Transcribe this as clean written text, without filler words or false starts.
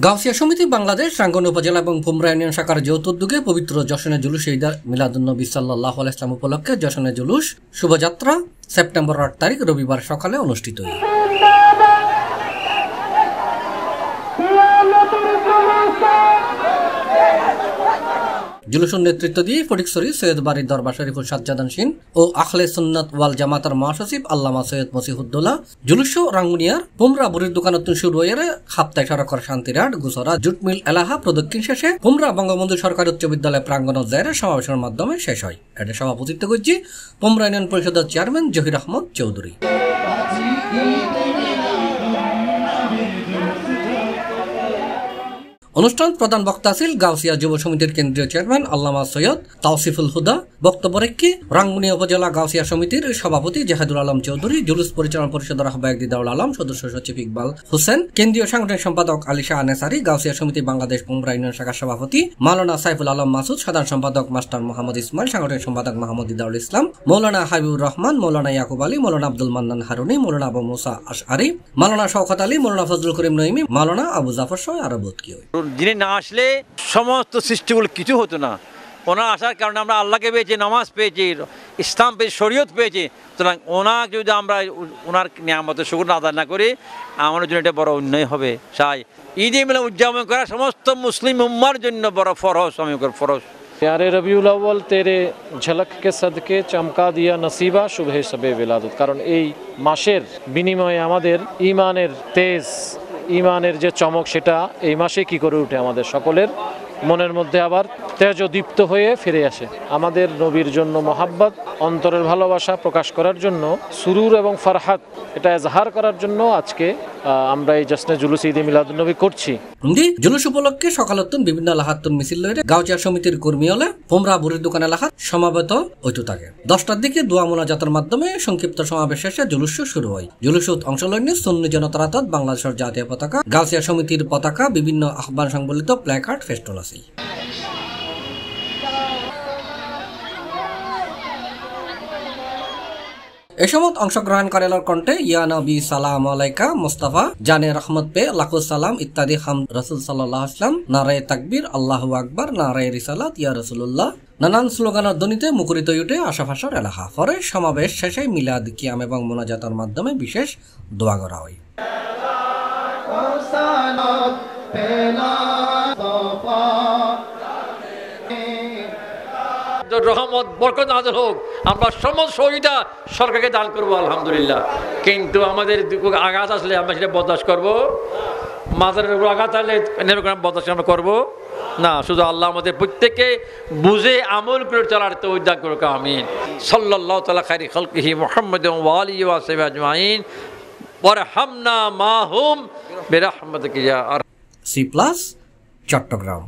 গাউসিয়া সমিতি বাংলাদেশ রাঙ্গুনিয়া উপজেলা এবং ভুমরা ইউনিয়ন শাখার যৌথ উদ্যোগে পবিত্র যশনে জুলুস ঈদ মিলাদুন্নবী সাল্লাল্লাহু আলাইহি ওয়াসাল্লাম উপলক্ষে যশনে জুলুস শোভাযাত্রা সেপ্টেম্বর 8 তারিখ রবিবার সকালে অনুষ্ঠিত হয়। জুলুসের নেতৃত্ব দিয়ে ফটিকছড়ি সৈয়দ বাড়ির দরবার শরীফুল সাজ্জাদান শিন ও আখলে সুন্নাত ওয়াল জামাতার মহাসচিব আল্লামা সৈয়দ মসিহুদ্দৌলা জুলুস রাঙ্গুনিয়ার পুমরা বুড়ির দোকানত শুরু হয়ে হাপ্তায় সড়কর শান্তিরাট গুসরা জুটমিল এলাহা প্রদক্ষিণ শেষে পুমরা বঙ্গবন্ধু সরকারি উচ্চ বিদ্যালয় প্রাঙ্গণ জায়রে সমাবেশের মাধ্যমে শেষ হয়। এতে সভাপতিত্ব করছি পুমরা ইউনিয়ন পরিষদের চেয়ারম্যান জহির আহমদ চৌধুরী। অনুষ্ঠান প্রধান বক্তা ছিল গাউসিয়া যুব সমিতির কেন্দ্রীয় চেয়ারম্যান আল্লামা সৈয়দ তাওসিফুল হুদা। বক্তব্য রেখে রাঙ্গুনিয়া উপজেলা গাউসিয়া সমিতির সভাপতি জাহেদুল আলম চৌধুরী, জুলুস পরিচালনা পরিষদের আহ্বায়ক দিদাউল আলম, সদস্য সচিব ইকবাল হোসেন, কেন্দ্রীয় সাংগঠনিক সম্পাদক আলিশা আনেসারি, গাউসিয়া সমিতি বাংলাদেশ পুমরা ইউনিয়ন শাখার সভাপতি মাওলানা সাইফুল আলম মাসুদ, সাধারণ সম্পাদক মাস্টার মোহাম্মদ ইসমাইল, সাংগঠনিক সম্পাদক মাহমুদ দিদাউল ইসলাম, মৌলানা হাবিবুর রহমান, মৌলানা ইয়াকুব আলী, মৌলানা আব্দুল মান্নান হারুনি, মৌলানা আবু মুসা আশআরি, মৌলানা শওকত আলী, মৌলানা ফজলুল করিম নঈমি, মৌলানা আবু জাফর সহ আরো বহুত কি হয়। যিনি না আসলে সমস্ত সৃষ্টিগুলো কিছু হতো না। ওনার আসার কারণে আমরা আল্লাহকে পেয়েছি, নামাজ পেয়েছি, ইসলাম পেয়েছি, শরীয়ত পেয়েছি। সুতরাং ওনাকে যদি আমরা ওনার নিয়ামতের শুকর আদায় না করি, আমাদের জন্য এটা বড় অন্যায় হবে। সাই ঈদ মিলাদ উদযাপন করা সমস্ত মুসলিম উম্মার জন্য বড় ফরজ, ফরজ। प्यारे रबिउल अव्वल तेरे झलक के सदके चमका दिया नसीबा शुभे सबे विलादत। कारण এই মাসের বিনিময়ে আমাদের ঈমানের তেজ, ঈমানের যে চমক সেটা এই মাসে কি করে উঠে আমাদের সকলের মনের মধ্যে আবার তেজদীপ্ত হয়ে ফিরে আসে। আমাদের নবীর জন্য মহাব্বত, অন্তরের ভালোবাসা প্রকাশ করার জন্য, সুরুর এবং ফারহাত এটা এজহার করার জন্য আজকে আমরা এই জশ্নে জুলুস ঈদে মিলাদুন্নবী করছি। জুলুস উপলক্ষে সকালতুন বিভিন্ন এলাহাতুন মিছিল লইরে গাউচিয়া সমিতির কর্মী হলে পুমরা বুড়ির দোকান এলাকাত সমাবেত হইতে থাকে। 10টার দিকে দোয়া মোনাজাতের মাধ্যমে সংক্ষিপ্ত সমাবেশ শেষে জুলুস শুরু হয়। জুলুসত অংশ লইনে সুন্নি জনতারাত বাংলাদেশের জাতীয় পতাকা, গাউচিয়া সমিতির পতাকা, বিভিন্ন আহ্বান সংবলিত প্ল্যাকার্ড, ফেস্টুন আছে। এ সময় অংশগ্রহণকারীদের কণ্ঠে ইয়া নবী সালাম আলাইকা, মুস্তাফা জানে রহমত পে লাখো সালাম ইত্যাদি হাম রাসূল সাল্লাল্লাহু আলাইহি ওয়াসাল্লাম, নারায়ে তাকবীর, আল্লাহু আকবার, নারায়ে রিসালাত, ইয়া রাসূলুল্লাহ নানান স্লোগানের ধ্বনিতে মুখরিত উঠে আশাফাশার এলাকা। পরে সমাবেশ শেষে মিলাদ কিয়াম এবং মোনাজাতের মাধ্যমে বিশেষ দোয়া করা হয়। রহমত বরকত নাযিল হোক, আমরা সমস্ত সহযোগিতা সরকারকে দান করবো আলহামদুলিল্লাহ। কিন্তু আমাদের আঘাত আসলে আমরা সেটা বরদাস্ত করবো। মাজারের উপর আঘাত আসলে বরদাস্ত আমরা করবো না। শুধু আল্লাহ আমাদের প্রত্যেককে বুঝে আমল করে চলার তৌফিক দান করুক, আমিন। সাল্লাল্লাহু তাআলা খায়রি খালকিহি মুহাম্মাদিন ওয়া আলিহি ওয়া সাহবিহি আজমাইন ওয়ারহামনা মাহুম বিরহমাতিকা ইয়া। C+ চট্টগ্রাম।